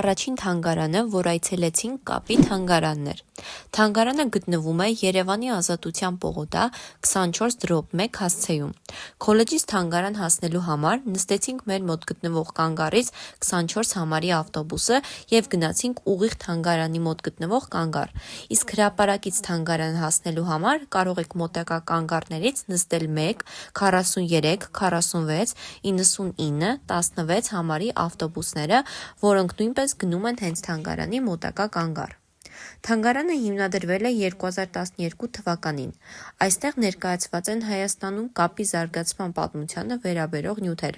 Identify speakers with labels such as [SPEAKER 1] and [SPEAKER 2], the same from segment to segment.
[SPEAKER 1] առաջին թանգարանը, որ այցելեցինք, Կապի թանգարանն էր։ Թանգարանը գտնվում է Երևանի Ազատության պողոտա 24/1 հասցեում։ Քոլեջից թանգարան հասնելու համար նստեցինք մեր մոտ գտնվող կանգառից 24 համարի ավտոբուսը եւ գնացինք ուղիղ թանգարանի մոտ գտնվող կանգառ։ Իսկ հրապարակից թանգարան հասնելու համար կարող եք մոտակա կանգառներից նստել 1, 43, 46, 99, 16 համարի ավտոբուսները, որոնք նույնպես գնում են հենց թանգարանի մոտակա կանգառ։ Թանգարանը հիմնադրվել է 2012 թվականին։ Այստեղ ներկայացված են Հայաստանում կապի զարգացման պատմությանը վերաբերող նյութեր։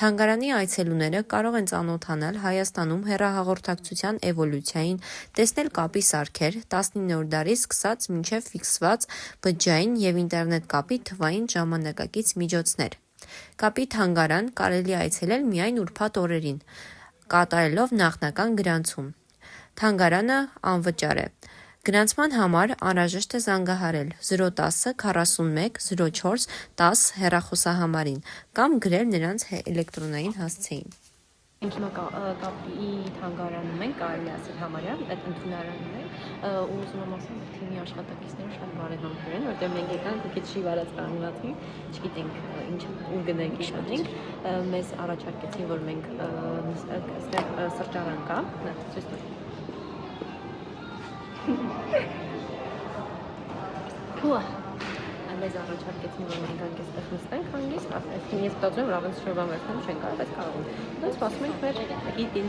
[SPEAKER 1] Թանգարանի այցելուները կարող են ծանոթանալ Հայաստանում հեռահաղորդակցության էվոլյուցիային, տեսնել կապի սարքեր 19-րդ դարից սկսած մինչև ֆիքսված բջջային և ինտերնետ կապի թվային ժամանակակից միջոցներ։ Կապի թանգարան կարելի է այցելել միայն ուրբաթ օրերին, կատարելով նախնական գրանցում։ Թանգարանը անվճար է։ Գրանցման համար անհրաժեշտ է զանգահարել 010 41 04 10 հեռախոսահամարին կամ գրել նրանց էլեկտրոնային հասցեին։
[SPEAKER 2] Մենք հիմա կապի թանգարանում ենք, կարելի ասել համարյա, այդ ընդունարանում ենք, ու ուզում եմ ասեմ, որ թիմի աշխատակիցները շատ բարեհամբույր են, որտեղ մենք եկանք ու քիչ շիվարած կանգնացինք, չգիտենք ինչ ուր գնանք իշխանենք, մեզ առաջարկեցին, որ մենք այստեղ սրճարան կա, ցույց տա։ Մեզ առաջարկեցին, որ մենք անք այստեղ նստենք հանգիստ, ես մտածում եմ, որ ավենց շրջան վերցնեմ չեն կարող, բայց կարող ենք։ Դե սպասում ենք մեր գիտին։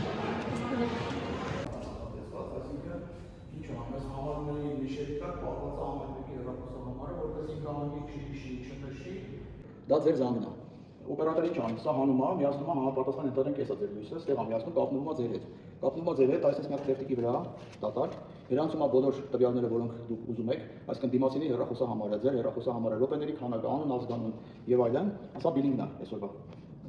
[SPEAKER 3] Ինչ ամես համարների միշերի տակ պահված ամեն մեկի հեռախոսահամարը, որպեսզի կանոնի չնշի։ Դա ձեր զանգն է։ Օպերատորը ինչ անում, սա հանում է, միացնում է համապատասխան ընտրենք էսա ձեր լույսը, ստեղ ամիացնում կապնում է ձեր հետ։ Կապնում է ձեր հետ, այսպես մի հատ քրեստիկի վրա, դատարկ, գրանցում է բոլոր տվյալները, որոնք դուք ուզում եք, այսինքն դիմացինի հեռախոսահամարը, ձեր հեռախոսահամարը, րոպեների քանակը, անուն, ազգանուն եւ այլն, սա բիլինգն է այսօրվա։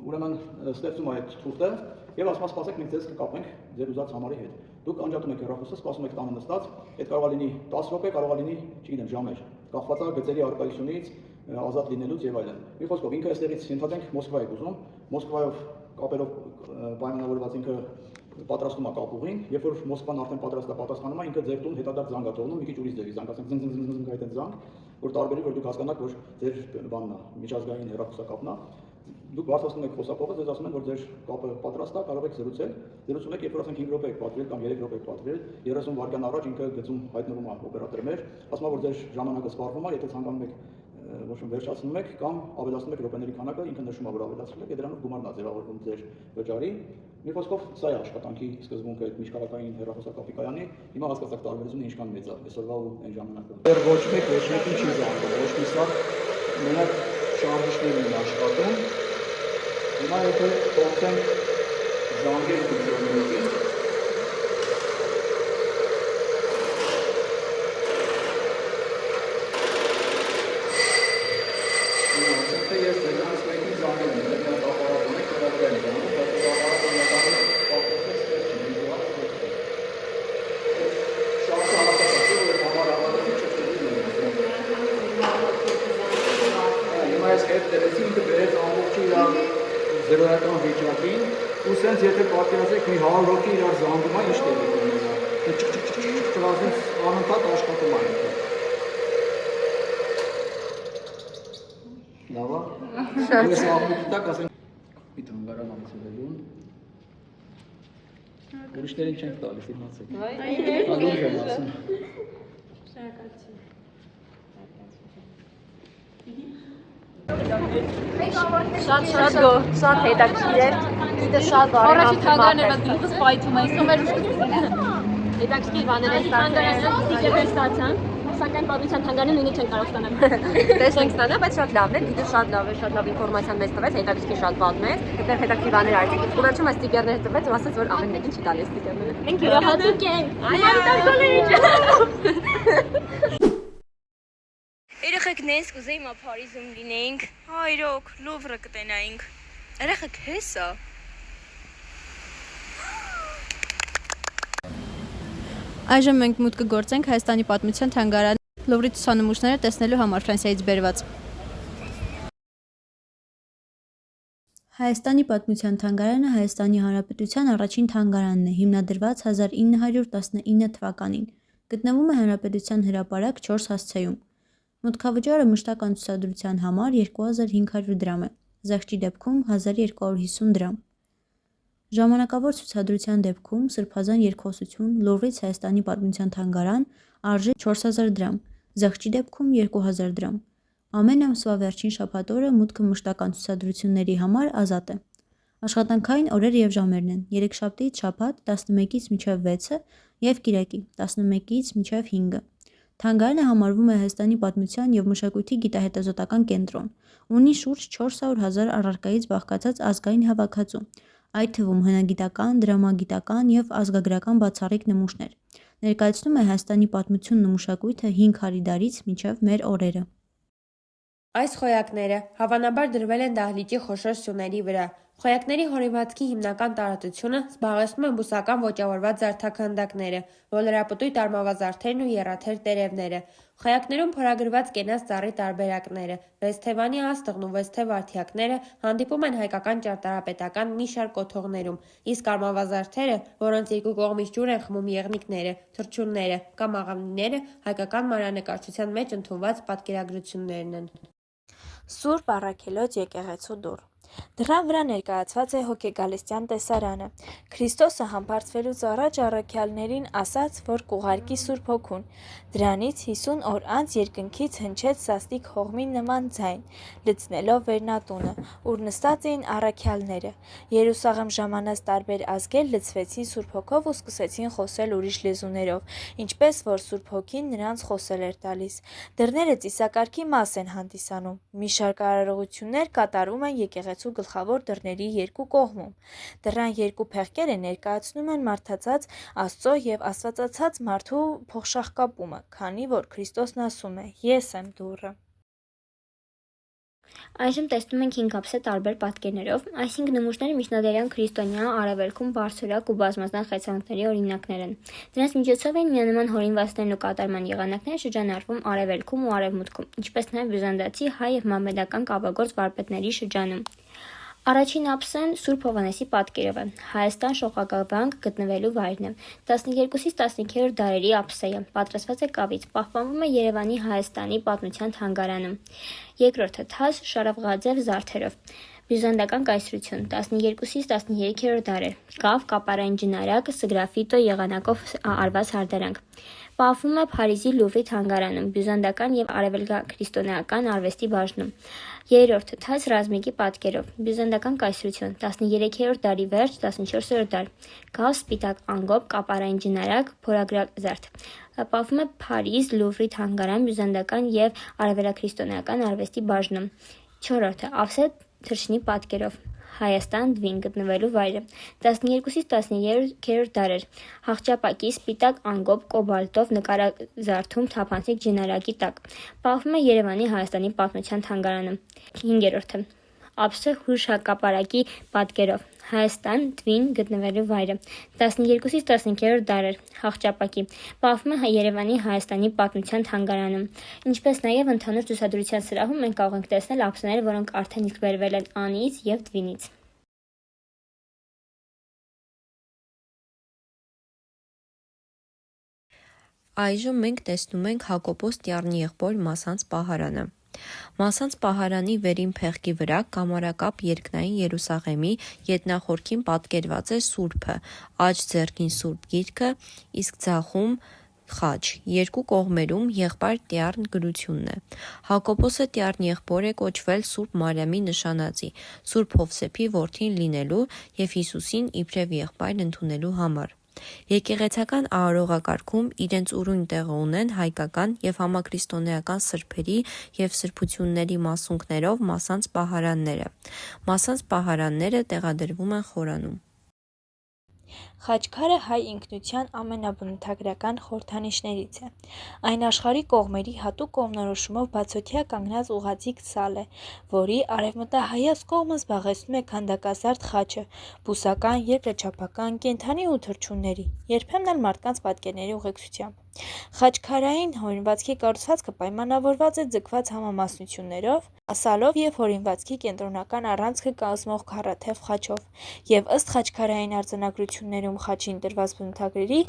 [SPEAKER 3] Ուրեմն ստեղծում է այդ թուղթը եւ ասում է սպասեք, մենք ձեզ կկապենք ձեր ուզած համարի հետ։ Դուք անջատում եք հեռախոսը, սպասում եք տանը նստած, այդ կարող է լինի 10 րոպե, կարող է լինի, չգիտեմ, ժամեր, կախված է գծերի առկայությունից, ազատ լինելուց եւ այլն։ Մի խոսքով ինքը այստեղից ենթադրենք Մոսկվա եք ուզում, Մոսկվայով կապերով պայմանավորված ինքը պատրաստում է կապուղին, երբ որ Մոսկվան արդեն պատրաստ է պատասխանում է, ինքը ձեր տուն հետադարձ զանգ է թողնում, մի քիչ ուրիշ ձևի զանգ, ասենք զնգ այդ զանգ, որ տարբերի, որ դուք հասկանաք, որ ձեր բանն է, միջազգային հեռախոսակապն է, դուք բարձրացնում եք խոսափողը, ձեզ ասում են, որ ձեր կապը պատրաստ է, կարող եք զրուցել, զրուցում եք, երբ որ ասենք 5 րոպե եք պատվիրել կամ 3 րոպե եք պատվիրել, 30 վայրկյան առաջ ինքը գծում հայտնվում է օպերատորը մեր, ասում է, որ ձեր ժամանակը սպառվում է, եթե ցանկանում եք ոչ վերջացնում եք կամ ավելացնում եք րոպեների քանակը, ինքը նշում է, որ ավելացրել եք, դրանով գումարն է ձևավորվում ձեր վճարի։ Մի խոսքով սա է աշխատանքի սկզբունքը այդ միջքաղաքային հեռախոսակապի կայանի, հիմա հասկացաք տարբերությունը ինչքան մեծ է այսօրվա ու այն ժամանակվա։ Դեռ ոչ մեկին չի զանգում, ոչ մի սա մենակ շարժիչներն են աշխատում։ Հիմա եթե փորձենք զանգել դիվերսիոներին ես դրանց մեկին զանգել եմ, դրանց ապարատում եք, դրանց են զանգում, բայց այդ ապարատը նկատի պատրաստեց ստեղ չի, դիվարը շատ հաղորդակացի, որ համար հավատացի չկրդի հիմա ես հետ տերեցի, ինքը բերեց ամբողջի իրար զրոյական վիճակին, ու սենց եթե պատկերացեք մի 100 հոգի իրար զանգում է, ինչ տեղի կունենա, չլազնից անընդհատ աշխատում է ինքը։ Լավա, ես աղմուկի տակ ասենք մի թանգարան այցելելուն, ուրիշներին չենք տալիս, իմացեք, ալուրջ եմ ասում։
[SPEAKER 2] Շատ հետաքրքիր է, գիտը շատ բարեհամբույր
[SPEAKER 4] թանգարան էր, բայց գլուխս պայթում է, այսօր մեր
[SPEAKER 2] հետաքրքիր բաներ են ստացան, սակայն պատմության թանգարանը նույնը չեն կարող ստանալ։ Դες չենք ստանա, բայց շատ լավն է, գիտը շատ լավ ինֆորմացիան մեզ տվեց, հետաքրքիր շատ պատմեց, այդտեղ հետաքրքիր բաներ արեցին, ու վերջում այս ստիկերները տվեց, ու ասաց, որ ամեն մեկին չի տալի ստիկերները։
[SPEAKER 4] Մենք յուրահատուկ ենք։ Երեխեքն են կուզեի հիմա Փարիզում լինեինք։ Հա, իրոք, Լուվրը կտենայինք։ Երեխեք հեսա։
[SPEAKER 5] Այժմ մենք մուտք կգործենք Հայաստանի պատմության թանգարան Լուվրի ցուցանմուշները տեսնելու համար Ֆրանսիայից բերված։ Հայաստանի պատմության թանգարանը Հայաստանի Հանրապետության առաջին թանգարանն է, հիմնադրված 1919 թվականին։ Գտնվում է Հանրապետության հրապարակ 4 հասցեում։ Մուտքավճարը մշտական ցուցադրության համար 2500 դրամ է, զեղչի դեպքում 1250 դրամ։ Ժամանակավոր ցուցադրության դեպքում սրբազան երկխոսություն Լովրից Հայաստանի պատմության թանգարան արժի 4000 դրամ, զեղչի դեպքում 2000 դրամ։ Ամեն ամսվա վերջին շաբաթ օրը մուտքը մշտական ցուցադրությունների համար ազատ է։ Աշխատանքային օրեր և ժամերն են՝ երեքշաբթիից շաբաթ 11-ից մինչև 6-ը և կիրակի 11-ից մինչև 5-ը։ Թանգարանը համարվում է Հայաստանի պատմության և մշակույթի գիտահետազոտական կենտրոն, ունի շուրջ 400 000 առարկայից բաղկացած ազգային հավաքածու, այդ թվում հնագիտական, դրամագիտական և ազգագրական բացառիկ նմուշներ։ Ներկայացնում է Հայաստանի պատմությունն ու մշակույթը հին քարի դարից մինչև մեր օրերը։
[SPEAKER 6] Այս խոյակները հավանաբար դրվել են դահլիճի խոշոր սյուների վրա։ Խոյակների հորինվածքի հիմնական տարածությունը զբաղեցնում են բուսական ոճավորված զարդաքանդակները, ոլորապտույտ արմավազարդերն ու եռաթեր տերևները։ Խոյակներում փորագրված կենաց ծառի տարբերակները, վեսթևանի աստղն ու վեսթև արդիակները հանդիպում են հայկական ճարտարապետական մի շարք կոթողներում, իսկ արմավազարդերը, որոնց երկու կողմից ջուր են խմում եղնիկները, թռչունները կամ աղավնիները, հայկական մանրանկարչության մեջ ընդունված պատկերագրություններն են։
[SPEAKER 7] Սուրբ Առաքելոց եկեղեցու դուռ։ Դռան վրա ներկայացված է հոգեգալստյան տեսարանը։ Քրիստոսը համբարձվելուց առաջ առաքյալներին ասաց, որ կուղարկի Սուրբ Հոգուն։ Դրանից 50 օր անց երկնքից հնչեց սաստիկ հողմի նման ձայն, լցնելով վերնատունը, ուր նստած էին առաքյալները։ Երուսաղեմ ժամանած տարբեր ազգեր լցվեցին Սուրբ Հոգով ու սկսեցին խոսել ուրիշ լեզուներով, ինչպես որ Սուրբ Հոգին նրանց խոսել էր տալիս։ Դռները ծիսակարգի մաս են հանդիսանում։ Մի շարք արարողություններ կատարվում են եկեղեցու գլխավոր դռների երկու կողմում։ Դռան երկու փեղկերը ներկայացնում են մարդածած Աստծո և աստվածացած մարդու փոխշաղկապումը, քանի որ Քրիստոսն ասում է. «Ես եմ դուռը»։
[SPEAKER 8] Այժմ տեսնում ենք 5 ափսե տարբեր պատկերներով, այս 5 նմուշները միջնադարյան քրիստոնյա արևելքում բարձրորակ ու բազմազան խեցանքների օրինակներ են։ Դրանց միջոցով են միանման հորինվածներն ու կատարման եղանակները շրջանառվում արևելքում ու արևմուտքում, ինչպես նաև բյուզանդացի, հայ և մամեդական կավագործ վարպետների շրջանում։ Առաջին ափսեն Սուրբ Հովհաննեսի պատկերով է, Հայաստան շողակապանք գտնվելու վայրն է, 12-ից 15-րդ դարերի ափսե է, պատրաստված է կավից, պահպանվում է Երևանի Հայաստանի պատմության թանգարանում։ Երկրորդը թազ շարավղաձև զարդերով, բյուզանդական կայսրություն, 12-ից 13-րդ դարեր, կավ, կապարային ջնարակ, սգրաֆիտո եղանակով արված հարդարանք։ Պահվում է Փարիզի Լուվրի թանգարանում, բյուզանդական և արևելքաքրիստոնեական արվեստի բաժնում։ Երրորդը թաց ռազմիկի պատկերով, բյուզանդական կայսրություն, 13-րդ դարի վերջ, 14-րդ դար, կավ, սպիտակ անգոբ, կապարային ջնարակ, փորագրազարդ։ Պահվում է Փարիզ Լուվրի թանգարան, բյուզանդական և արևելաքրիստոնեական արվեստի բաժնում։ Չորրորդը ափսե թռչնի պատկերով, Հայաստան Դվին գտնվելու վայրը, 12-ից 13-րդ դարեր, հաղճապակի, սպիտակ անգոբ, կոբալտով նկարազարդում թափանցիկ ջնարակի տակ։ Պահվում է Երևանի Հայաստանի պատմության թանգարանում։ Հինգերորդը ափսե հուշակապարակի պատկերով, Հայաստան Դվին գտնվելու վայրը, 12-ից 15-րդ դարեր, հաղճապակի։ Պահվում է Երևանի Հայաստանի պատմության թանգարանում։ Ինչպես նաև ընդհանուր ցուցադրության սրահում մենք կարող ենք տեսնել ափսեներ, որոնք արդեն իսկ բերվել են Անիից և Դվինից։
[SPEAKER 1] Այժմ մենք տեսնում ենք Հակոբոս Տյառնի եղբոր Մասանց պահարանը։ Մասանց պահարանի վերին փեղկի վրա կամարակապ երկնային Երուսաղեմի ետնախորքին պատկերված է Սուրբը, աջ ձեռքին Սուրբ Գիրքը, իսկ ձախում խաչ, երկու կողմերում եղբայր Տյառն գրությունն է։ Հակոբոսը Տյառն եղբոր է կոչվել Սուրբ Մարիամի նշանածի, Սուրբ Հովսեփի որդին լինելու և Հիսուսին իբրև եղբայր ընդունելու համար։ Եկեղեցական արարողակարգում իրենց ուրույն տեղը ունեն հայկական և համաքրիստոնեական սրբերի և սրբությունների մասունքներով Մասանց պահարանները։ Մասանց պահարանները տեղադրվում են խորանում։
[SPEAKER 7] Խաչքարը հայ ինքնության ամենաբնութագրական խորհրդանիշներից է։ Այն աշխարհի կողմերի հատուկ կողմնորոշումով բացօթյա կանգնած ուղղաձիգ սալ է, որի արևմտահայաց կողմը զբաղեցնում է քանդակազարդ խաչը՝ բուսական, երկրաչափական, կենդանի ու թռչունների, երբեմն էլ մարդկանց պատկերների ուղեկցությամբ։ Խաչքարային հորինվածքի կառուցվածքը պայմանավորված է ձգված համամասնություններով, սալով և հորինվածքի կենտրոնական առանցքը կազմող քառաթև խաչով, և ըստ խաչքարային արձանագրություններում խաչին տրված բնութագրերի,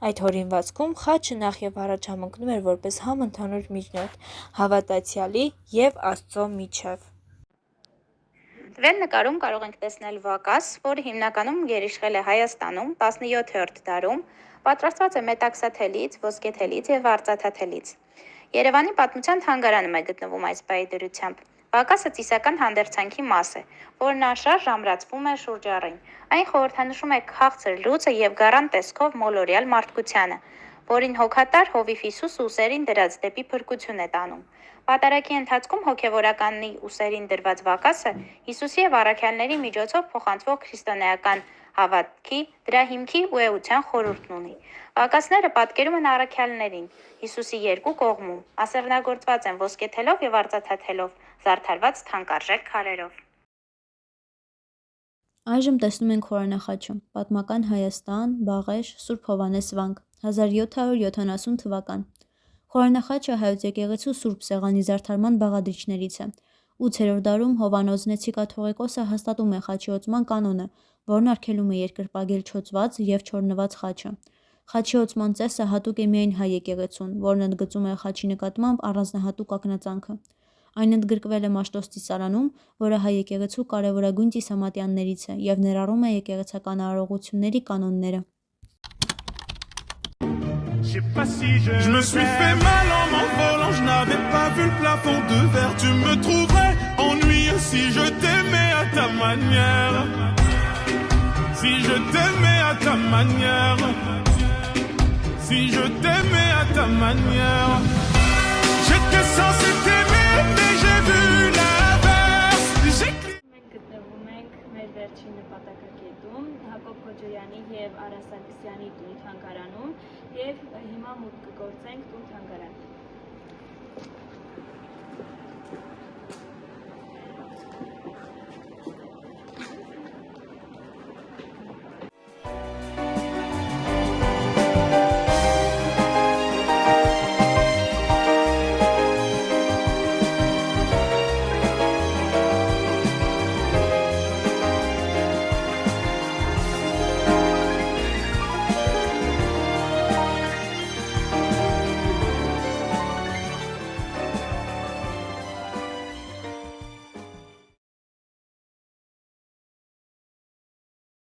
[SPEAKER 7] այդ հորինվածքում խաչը նախ և առաջ համընկնում էր որպես համընդհանուր միջնորդ հավատացյալի և Աստծո միջև։
[SPEAKER 9] Տվյալ նկարում կարող ենք տեսնել վակաս, որը հիմնականում գերիշխել է Հայաստանում 17-րդ դարում, պատրաստված է մետաքսաթելից, ոսկեթելից և արծաթաթելից։ Երևանի պատմության թանգարանում է գտնվում այս բայի դրությամբ։ Վակասը ծիսական հանդերձանքի մաս է, որն անշարժ ամրացվում է շուրջառին։ Այն խորհրդանշում է քաղցր լուծը և գառան տեսքով մոլորյալ մարդկությանը, որին հոգատար Հովիվ Հիսուսը ուսերին դրած դեպի փրկություն է տանում։ Պատարագի ընթացքում հոգևորականի ուսերին դրված վակասը Հիսուսի և առաքյալների միջոցով փոխանցվող քրիստոնեական հավատքի, դրա հիմքի ու էության խորհուրդն ունի։ Վակասները պատկերում են առաքյալներին Հիսուսի երկու կողմում, ասեղնագործված են ոսկեթելով և արծաթաթելով, զարդարված թանկարժեք քարերով։
[SPEAKER 5] Այժմ տեսնում ենք խորանախաչը, պատմական Հայաստան, Բաղեշ, Սուրբ Հովհաննես վանք, 1770 թվական։ Խորանախաչը հայոց եկեղեցու Սուրբ Սեղանի զարդարման բաղադրիչներից է։ 8-րդ դարում Հովհաննոց կաթողիկոսը հաստատում է խաչի օծման կանոնը, որն արգելում է երկրպագել չոծված և չորնված խաչը։ Խաչի օծման ծեսը հատուկ է միայն հայ եկեղեցուն, որն ընդգծում է խաչի նկատմամբ առանձնահատուկ ակնածանքը։ Այն ընդգրկվել է Մաշտոց ծիսարանում, որը հայ եկեղեցու կարևորագույն ծիսամատյաններից է և ներառում է եկեղեցական արարողությունների կանոնները։
[SPEAKER 10] Je me suis fait mal en m'envolant, je n'avais pas vu le plafond de verre. Tu me trouverais ennuyeux si je t'aimais à ta manière. Si je t'aimais à ta manière. Si je t'aimais à ta manière. J'étais censé t'aimer, mais j'ai vu l'inverse.
[SPEAKER 7] Մենք գտնվում ենք մեր վերջին նպատակակետում Հակոբ Քոջոյանի և Արա Սարգսյանի տուն թանգարանում և հիմա մուտք կգործենք տուն թանգարան։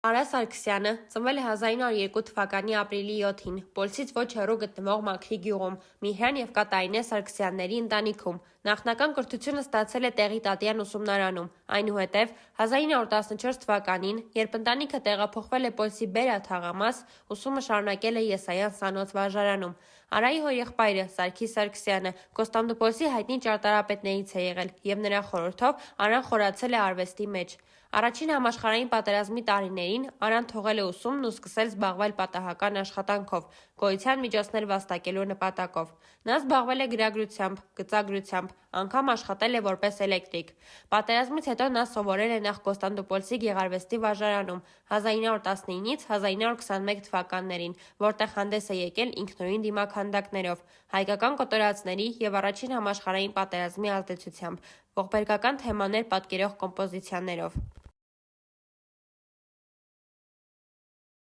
[SPEAKER 7] Արա Սարգսյանը ծնվել է 1902 թվականի ապրիլի 7-ին Պոլսից ոչ հեռու գտնվող Մաքրի գյուղում Միհրան և Կատարինե Սարգսյանների ընտանիքում։ Նախնական կրթությունը ստացել է տեղի Տատյան ուսումնարանում, այնուհետև 1914 թվականին, երբ ընտանիքը տեղափոխվել է Պոլսի Բերա թաղամաս, ուսումը շարունակել է Եսայան սանոց վարժարանում։ Արայի հորեղբայրը Սարգիս Սարգսյանը Կոստանդնուպոլսի հայտնի ճարտարապետներից է եղել և նրա խորհրդով Արան խորացել է արվեստի մեջ։ Առաջին համաշխարհային պատերազմի տարիներին Արան թողել է ուսումն ու սկսել զբաղվել պատահական աշխատանքով՝ գոյության միջոցներ վաստակելու նպատակով։ Նա զբաղվել է գրագրությամբ, գծագրությամբ, անգամ աշխատել է որպես էլեկտրիկ։ Պատերազմից հետո նա սովորել է նախ Կոստանդնուպոլսի գեղարվեստի վարժարանում 1919-ից 1921 թվականներին, որտեղ հանդես է եկել ինքնուրույն դիմաքանդակներով, հայկական կոտորածների և Առաջին համաշխարհային պատերազմի ազդեցությամբ, ողբերգական թեմաներ պատկերող կոմպոզիցիաներով։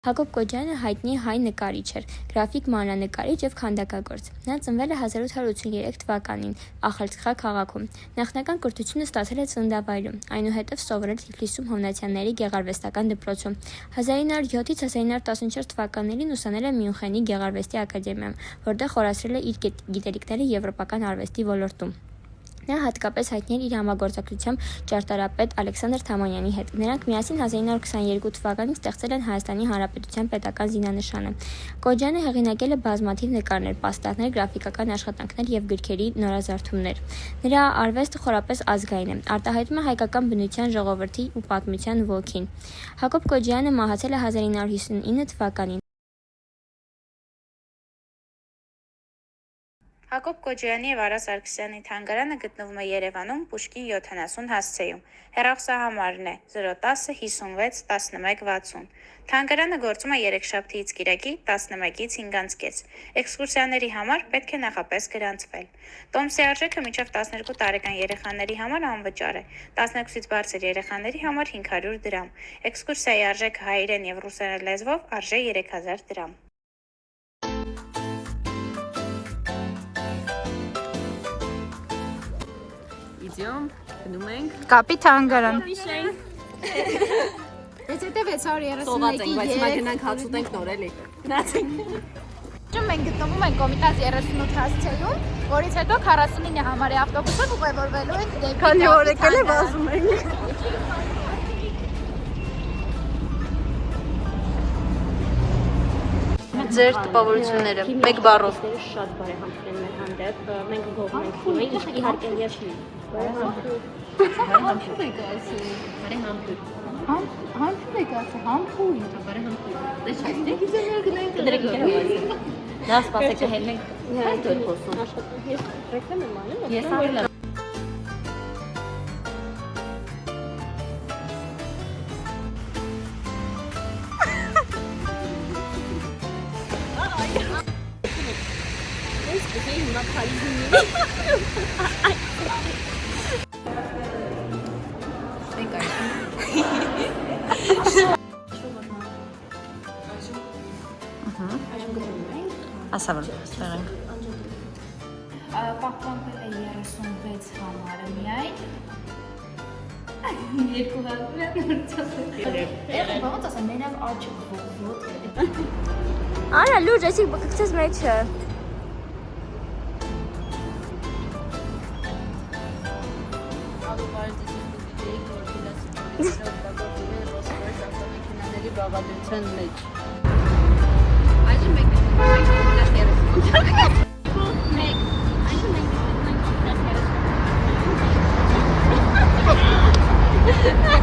[SPEAKER 8] Հակոբ Քոջյանը հայտնի հայ նկարիչ էր, գրաֆիկ մանրանկարիչ և քանդակագործ։ Նա ծնվել է 1883 թվականին Ախալցխա քաղաքում։ Նախնական կրթությունը ստացել է ծննդավայրում, այնուհետև սովորել Թիֆլիսում Հովնացյանների գեղարվեստական դպրոցում։ 1907-ից 1914 թվականներին ուսանել է Մյունխենի գեղարվեստի ակադեմիայում, որտեղ խորացրել է իր գիտելիքները եվրոպական արվեստի ոլորտում։ Նա հատկապես հայտնի էր իր համագործակցությամբ ճարտարապետ Ալեքսանդր Թամանյանի հետ։ Նրանք միասին 1922 թվականին ստեղծել են Հայաստանի Հանրապետության պետական զինանշանը։ Կոջյանը հեղինակել է բազմաթիվ նկարներ, պաստառներ, գրաֆիկական աշխատանքներ եւ գրքերի նորազարդումներ։ Նրա արվեստը խորապես ազգային է, արտահայտում է հայկական բնության, ժողովրդի ու պատմության ոգին։ Հակոբ Կոջյանը մահացել է 1959 թվականին։
[SPEAKER 9] Հակոբ Կոջյանի եւ Արա Սարգսյանի թանգարանը գտնվում է Երևանում Պուշկին 70 հասցեում։ Հեռախոսահամարն է 010 56 11 60։ Թանգարանը գործում է երեքշաբթիից կիրակի 11-ից 5-ից։ Էքսկուրսիաների համար պետք է նախապես գրանցվել։ Տոմսի արժեքը մինչև 12 տարեկան երեխաների համար անվճար է, 12-ից բարձր երեխաների համար 500 դրամ։ Էքսկուրսիայի արժեքը հայերեն եւ ռուսերեն լեզվով արժե 3000 դրամ։
[SPEAKER 2] Իդիոմ, գնում ենք։
[SPEAKER 4] Կապի թանգարան։
[SPEAKER 11] Բայց հետո 631-ի
[SPEAKER 2] Սոված ենք, բայց հիմա գնանք հաց ուտենք նոր էլի։ Գնացինք։
[SPEAKER 11] մենք գտնվում ենք Կոմիտաս 38 հասցեում, որից հետո 49 համարի ավտոբուսով ուղևորվելու ենք դեպի
[SPEAKER 4] Քանի օր եկել է վազում ենք։
[SPEAKER 1] Ձեր տպավորությունները մեկ բառով։
[SPEAKER 2] Շատ բարեհամբույր են մեր հանդեպ, մենք գովում ենք թիմին, իհարկե ես
[SPEAKER 11] Համբույր եք ասում։
[SPEAKER 2] բարեհամբույր։
[SPEAKER 11] Համբույր եք ասում, համբույր։
[SPEAKER 2] Բարեհամբույր։ Դրեք իրար։ Դա սպասեք հելնենք։ Այս դու խոսում։ Ես ռեկլամ եմ անում։ Ես արել եմ։
[SPEAKER 1] Ասա որ ստեղենք։
[SPEAKER 11] Պահպանվել է 36 համարը միայն։ Երկու հատուր է նորցած։ Ոնց ասեմ, մենավ արջը ողոտ։
[SPEAKER 8] Արա լուրջ, այսի կգցես մեջը։
[SPEAKER 2] Բաղադրության մեջ։
[SPEAKER 11] Այժմ մենք
[SPEAKER 8] Ա